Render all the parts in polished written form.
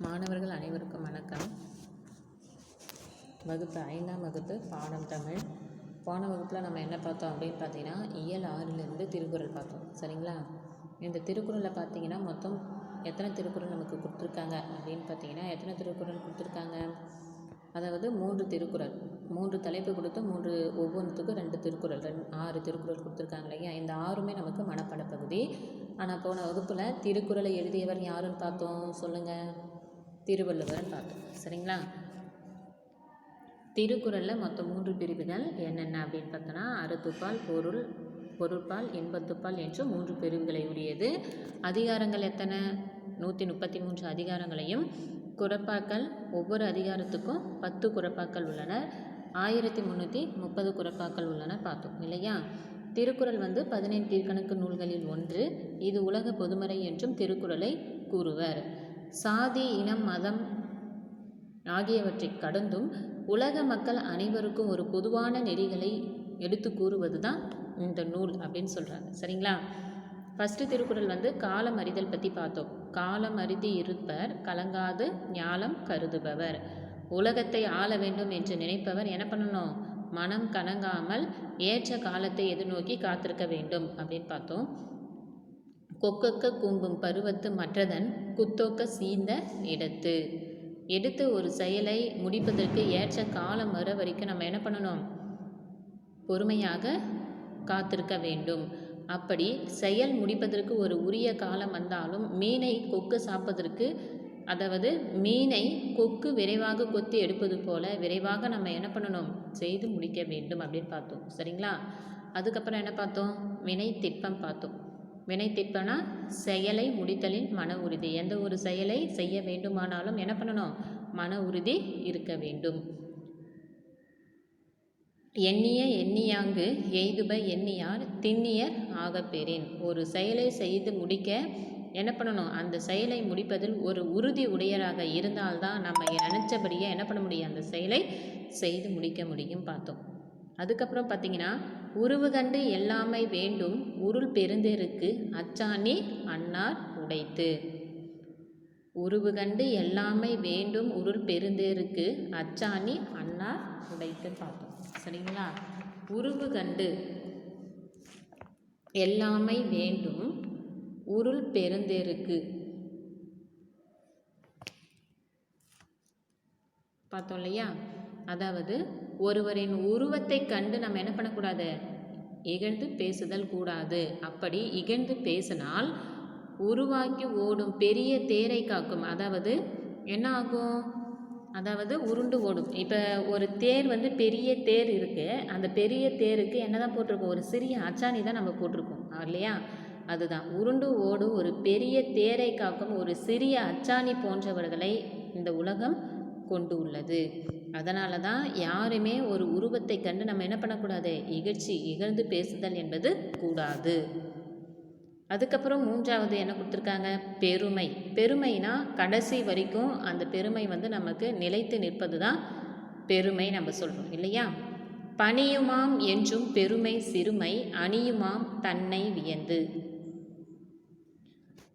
மாணவர்கள் அனைவருக்கும் வணக்கம். வகுப்பு 5ஆம் வகுப்பு பாடம் தமிழ். போன வகுப்பில் நம்ம என்ன பார்த்தோம் அப்படின்னு பார்த்தீங்கன்னா, இயல் 6லிருந்து திருக்குறள் பார்த்தோம். சரிங்களா? இந்த திருக்குறளில் பார்த்தீங்கன்னா மொத்தம் எத்தனை திருக்குறள் நமக்கு கொடுத்துருக்காங்க அப்படின்னு பார்த்தீங்கன்னா, எத்தனை திருக்குறள் கொடுத்துருக்காங்க? அதாவது 3 திருக்குறள், 3 தலைப்பு கொடுத்து ஒவ்வொன்றுத்துக்கும் 2 திருக்குறள், 6 திருக்குறள் கொடுத்துருக்காங்க இல்லையா? இந்த 6மே நமக்கு மனப்பாட பகுதி. ஆனால் போன வகுப்பில் திருக்குறளை எழுதியவர் யாருன்னு பார்த்தோம்? சொல்லுங்கள். திருவள்ளுவர்னு பார்த்தோம். சரிங்களா? திருக்குறளில் மொத்தம் 3 பிரிவுகள் என்னென்ன அப்படின்னு பார்த்தோன்னா, அறத்துப்பால், பொருட்பால், இன்பத்துப்பால் என்று 3 பிரிவுகளை உடையது. அதிகாரங்கள் எத்தனை? 133 அதிகாரங்களையும், குறப்பாக்கள் ஒவ்வொரு அதிகாரத்துக்கும் 10 குறப்பாக்கள் உள்ளன. 1330 குறப்பாக்கள் உள்ளன பார்த்தோம் இல்லையா? திருக்குறள் 18 கீழ்க்கணக்கு நூல்களில் ஒன்று. இது உலக பொதுமறை என்றும் திருக்குறளை கூறுவர். சாதி, இனம், மதம் ஆகியவற்றை கடந்தும் உலக மக்கள் அனைவருக்கும் ஒரு பொதுவான நெறிகளை எடுத்து கூறுவது தான் இந்த நூல் அப்படின்னு சொல்கிறாங்க. சரிங்களா? ஃபஸ்ட்டு திருக்குறள் காலம் அறிதல் பற்றி பார்த்தோம். காலம் அறிதி இருப்பர் கலங்காது ஞாலம் கருதுபவர். உலகத்தை ஆள வேண்டும் என்று நினைப்பவர் என்ன பண்ணணும்? மனம் கலங்காமல் ஏற்ற காலத்தை எதிர்நோக்கி காத்திருக்க வேண்டும் அப்படின்னு பார்த்தோம். கொக்கொக்க கூம்பும் பருவத்து மற்றதன் குத்தொக்க சீந்த இடத்து. எடுத்து ஒரு செயலை முடிப்பதற்கு ஏற்ற காலம் வர வரைக்கும் நம்ம என்ன பண்ணணும்? பொறுமையாக காத்திருக்க வேண்டும். அப்படி செயல் முடிப்பதற்கு ஒரு உரிய காலம் வந்தாலும் மீனை கொக்கு சாப்பதற்கு, அதாவது மீனை கொக்கு விரைவாக கொத்தி எடுப்பது போல விரைவாக நம்ம என்ன பண்ணணும்? செய்து முடிக்க வேண்டும் அப்படின்னு பார்த்தோம். சரிங்களா? அதுக்கப்புறம் என்ன பார்த்தோம்? வினை திட்பம் பார்த்தோம். வினை திட்பம்னா செயலை முடித்தலின் மன உறுதி. எந்த ஒரு செயலை செய்ய வேண்டுமானாலும் என்ன பண்ணணும்? மன உறுதி இருக்க வேண்டும். எண்ணிய எண்ணியாங்கு எய்துப எண்ணியார் திண்ணியர் ஆகப்பெறின். ஒரு செயலை செய்து முடிக்க என்ன பண்ணணும்? அந்த செயலை முடிப்பதில் ஒரு உறுதி உடையராக இருந்தால்தான் நம்ம நினச்சபடியே என்ன பண்ண முடியும்? அந்த செயலை செய்து முடிக்க முடியும் பார்த்தோம். அதுக்கப்புறம் பார்த்தீங்கன்னா, உருவு கண்டு எல்லாமை வேண்டும் உருள் பெருந்தேருக்கு அச்சாணி அன்னார் உடைத்து. உருவு கண்டு எல்லாமை வேண்டும் உருள் பெருந்தேருக்கு அச்சாணி அன்னார் உடைத்து பார்த்தோம். சரிங்களா? உருவு கண்டு எல்லாமை வேண்டும் உருள் பெருந்தேருக்கு பார்த்தோம் இல்லையா? அதாவது ஒருவரின் உருவத்தை கண்டு நம்ம என்ன பண்ணக்கூடாது? இகழ்ந்து பேசுதல் கூடாது. அப்படி இகழ்ந்து பேசினால் உருவாக்கி ஓடும் பெரிய தேரை காக்கும். அதாவது என்ன ஆகும்? அதாவது உருண்டு ஓடும். இப்போ ஒரு தேர் பெரிய தேர் இருக்குது. அந்த பெரிய தேருக்கு என்ன தான் போட்டிருக்கோம்? ஒரு சிறிய அச்சாணி தான் நம்ம போட்டிருக்கோம் இல்லையா? அதுதான் உருண்டு ஓடும் ஒரு பெரிய தேரை காக்கும் ஒரு சிறிய அச்சாணி போன்றவர்களை இந்த உலகம் கொண்டு உள்ளது. அதனால தான் யாருமே ஒரு உருவத்தை கண்டு நம்ம என்ன பண்ணக்கூடாது? இகழ்ந்து பேசுதல் என்பது கூடாது. அதுக்கப்புறம் 3வது என்ன கொடுத்துருக்காங்க? பெருமை. பெருமைனா கடைசி வரைக்கும் அந்த பெருமை நமக்கு நிலைத்து நிற்பது தான் பெருமை நம்ம சொல்கிறோம் இல்லையா? பணியுமாம் என்றும் பெருமை சிறுமை அணியுமாம் தன்னை வியந்து.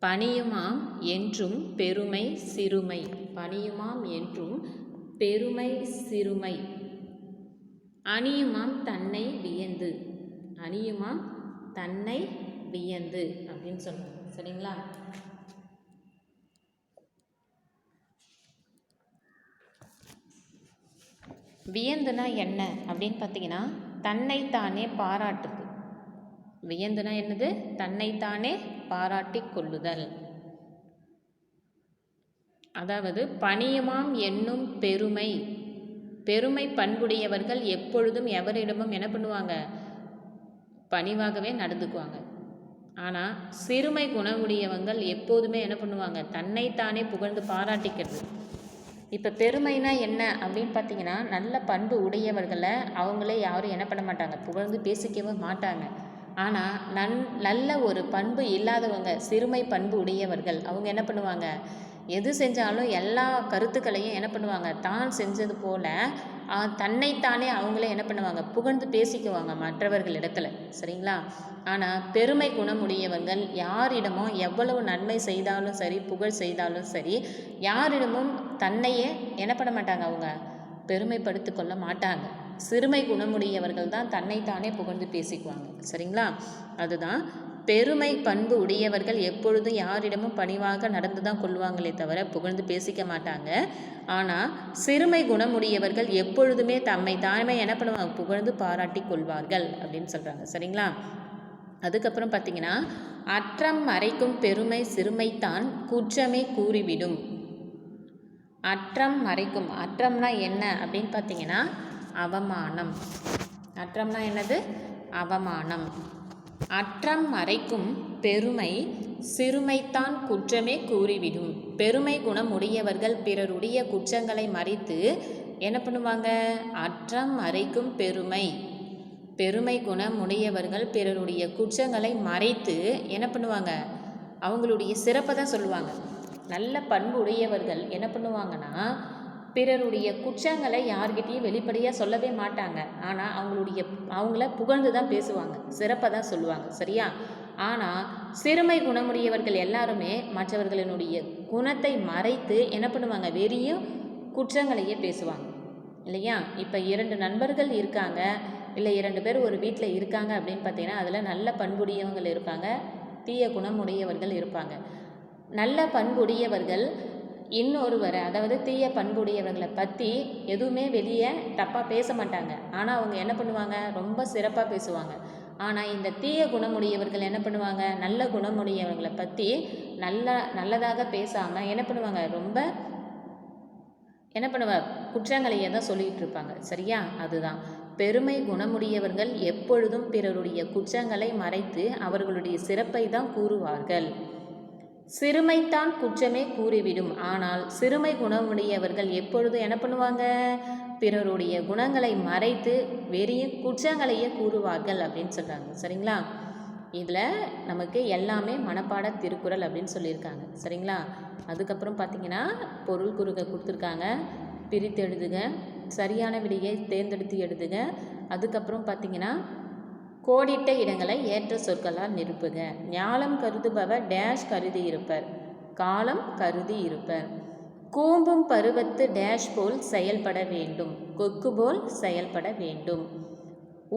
பணியுமாம் என்றும் பெருமை சிறுமை. பணியுமாம் என்றும் பெருமை சிறுமை அணியுமாம் தன்னை வியந்து. அணியுமாம் தன்னை வியந்து அப்படின்னு சொல்லுவோம். சரிங்களா? வியந்துனா என்ன அப்படின்னு பார்த்தீங்கன்னா, தன்னைத்தானே பாராட்டுது. வியந்துனா என்னது? தன்னைத்தானே பாராட்டி கொள்ளுதல். அதாவது பணியுமாம் என்னும் பெருமை பண்புடையவர்கள் எப்பொழுதும் எவரிடமும் என்ன பண்ணுவாங்க? பணிவாகவே நடந்துக்குவாங்க. ஆனால் சிறுமை குணமுடையவங்கள் எப்போதுமே என்ன பண்ணுவாங்க? தன்னைத்தானே புகழ்ந்து பாராட்டிக்கிறது. இப்போ பெருமைனா என்ன அப்படின்னு பார்த்தீங்கன்னா, நல்ல பண்பு உடையவர்களை அவங்களே யாரும் என்ன பண்ண மாட்டாங்க? புகழ்ந்து பேசிக்கவே மாட்டாங்க. ஆனால் நல்ல ஒரு பண்பு இல்லாதவங்க, சிறுமை பண்பு உடையவர்கள், அவங்க என்ன பண்ணுவாங்க? எது செஞ்சாலும் எல்லா கருத்துக்களையும் என்ன பண்ணுவாங்க? தான் செஞ்சது போல் தன்னைத்தானே அவங்களே என்ன பண்ணுவாங்க, புகழ்ந்து பேசிக்குவாங்க மற்றவர்கள் இடத்துல. சரிங்களா? ஆனால் பெருமை குணமுடையவங்கள் யாரிடமும் எவ்வளவு நன்மை செய்தாலும் சரி, புகழ் செய்தாலும் சரி, யாரிடமும் தன்னையே என்ன பண்ண மாட்டாங்க, அவங்க பெருமைப்படுத்தி கொள்ள மாட்டாங்க. சிறுமை குணமுடையவர்கள் தான் தன்னைத்தானே புகழ்ந்து பேசிக்குவாங்க. சரிங்களா? அதுதான் பெருமை பண்பு உடையவர்கள் எப்பொழுதும் யாரிடமும் பணிவாக நடந்து தான் கொள்வாங்களே தவிர புகழ்ந்து பேசிக்க மாட்டாங்க. ஆனால் சிறுமை குணமுடையவர்கள் எப்பொழுதுமே தம்மை தாய்மை என்ன பண்ணுவாங்க, புகழ்ந்து பாராட்டி கொள்வார்கள் அப்படின்னு சொல்கிறாங்க. சரிங்களா? அதுக்கப்புறம் பார்த்தீங்கன்னா, அற்றம் மறைக்கும் பெருமை சிறுமைத்தான் குற்றமே கூறிவிடும். அற்றம் மறைக்கும், அற்றம்னா என்ன அப்படின்னு பார்த்தீங்கன்னா அவமானம். அற்றம்னா என்னது? அவமானம். அற்றம் மறைக்கும் பெருமை சிறுமைத்தான் குற்றமே கூறிவிடும். பெருமை குணம் உடையவர்கள் பிறருடைய குற்றங்களை மறைத்து என்ன பண்ணுவாங்க, அற்றம் மறைக்கும் பெருமை, பெருமை குணம் உடையவர்கள் பிறருடைய குற்றங்களை மறைத்து என்ன பண்ணுவாங்க, அவங்களுடைய சிறப்பை தான் சொல்லுவாங்க. நல்ல பண்பு உடையவர்கள் என்ன பண்ணுவாங்கன்னா, பிறருடைய குற்றங்களை யார்கிட்டையும் வெளிப்படையாக சொல்லவே மாட்டாங்க. ஆனால் அவங்கள புகழ்ந்து தான் பேசுவாங்க, சிறப்பை தான் சொல்லுவாங்க. சரியா? ஆனால் சிறுமை குணமுடையவர்கள் எல்லாருமே மற்றவர்களினுடைய குணத்தை மறைத்து என்ன பண்ணுவாங்க, வெறியும் குற்றங்களையே பேசுவாங்க. இல்லையா? இப்போ 2 நண்பர்கள் இருக்காங்க, இல்லை 2 பேர் ஒரு வீட்டில் இருக்காங்க அப்படின்னு பார்த்தீங்கன்னா, அதில் நல்ல பண்புடையவர்கள் இருப்பாங்க, தீய குணமுடையவர்கள் இருப்பாங்க. நல்ல பண்புடையவர்கள் இன்னொருவரை, அதாவது தீய பண்புடையவர்களை பற்றி எதுவுமே வெளியே தப்பாக பேச மாட்டாங்க. ஆனால் அவங்க என்ன பண்ணுவாங்க, ரொம்ப சிறப்பாக பேசுவாங்க. ஆனால் இந்த தீய குணமுடையவர்கள் என்ன பண்ணுவாங்க, நல்ல குணமுடையவர்களை பற்றி நல்லதாக பேசாமல் என்ன பண்ணுவாங்க, ரொம்ப என்ன பண்ணுவாங்க, குற்றங்களையே தான் சொல்லிகிட்டு இருப்பாங்க. சரியா? அதுதான் பெருமை குணமுடையவர்கள் எப்பொழுதும் பிறருடைய குற்றங்களை மறைத்து அவர்களுடைய சிறப்பை தான் கூறுவார்கள். சிறுமைத்தான் குற்றமே கூறிவிடும். ஆனால் சிறுமை குணமுடையவர்கள் எப்பொழுதும் என்ன பண்ணுவாங்க, பிறருடைய குணங்களை மறைத்து வெறியும் குற்றங்களையே கூறுவார்கள் அப்படின்னு சொல்கிறாங்க. சரிங்களா? இதில் நமக்கு எல்லாமே மனப்பாட திருக்குறள் அப்படின்னு சொல்லியிருக்காங்க. சரிங்களா? அதுக்கப்புறம் பார்த்திங்கன்னா பொருள் குறுக கொடுத்துருக்காங்க, பிரித்து எழுதுக, சரியான விடையை தேர்ந்தெடுத்து எழுதுக. அதுக்கப்புறம் பார்த்திங்கன்னா கோடிட்ட இடங்களை ஏற்ற சொற்களால் நிரப்புக. ஞாலம் கருதுபவர் டேஷ் கருதி இருப்பர், காலம் கருதி இருப்பர். கூம்பும் பருவத்து டேஷ் போல் செயல்பட வேண்டும், கொக்கு போல் செயல்பட வேண்டும்.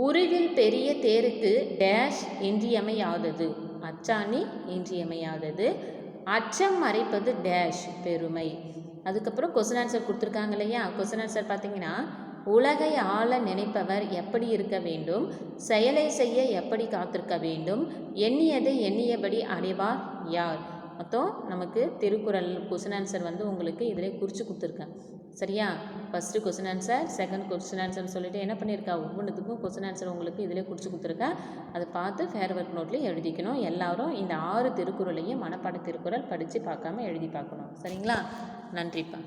உருவில் பெரிய தேருக்கு டேஷ் இன்றியமையாதது, அச்சாணி இன்றியமையாதது. அச்சம் மறைப்பது டேஷ் பெருமை. அதுக்கப்புறம் கொஸ்டின் ஆன்சர் கொடுத்துருக்காங்க இல்லையா? கொஸ்டின் ஆன்சர் பார்த்தீங்கன்னா, உலகை ஆள நினைப்பவர் எப்படி இருக்க வேண்டும், செயலை செய்ய எப்படி காத்திருக்க வேண்டும், எண்ணியதை எண்ணியபடி அடைவார் யார். மொத்தம் நமக்கு திருக்குறள் கொஸ்டின் ஆன்சர் வந்து உங்களுக்கு இதிலே குறித்து கொடுத்துருக்கேன். சரியா? First question answer, second question ஆன்சர்னு சொல்லிட்டு என்ன பண்ணியிருக்கா, ஒவ்வொன்றுத்துக்கும் கொஸ்டின் ஆன்சர் உங்களுக்கு இதிலே குறித்து கொடுத்துருக்கேன். அதை பார்த்து ஃபேர் ஒர்க் நோட்லேயும் எழுதிக்கணும். எல்லாரும் இந்த 6 திருக்குறளையும் மனப்பாட திருக்குறள் படித்து பார்க்காம எழுதி பார்க்கணும். சரிங்களா? நன்றிப்பா.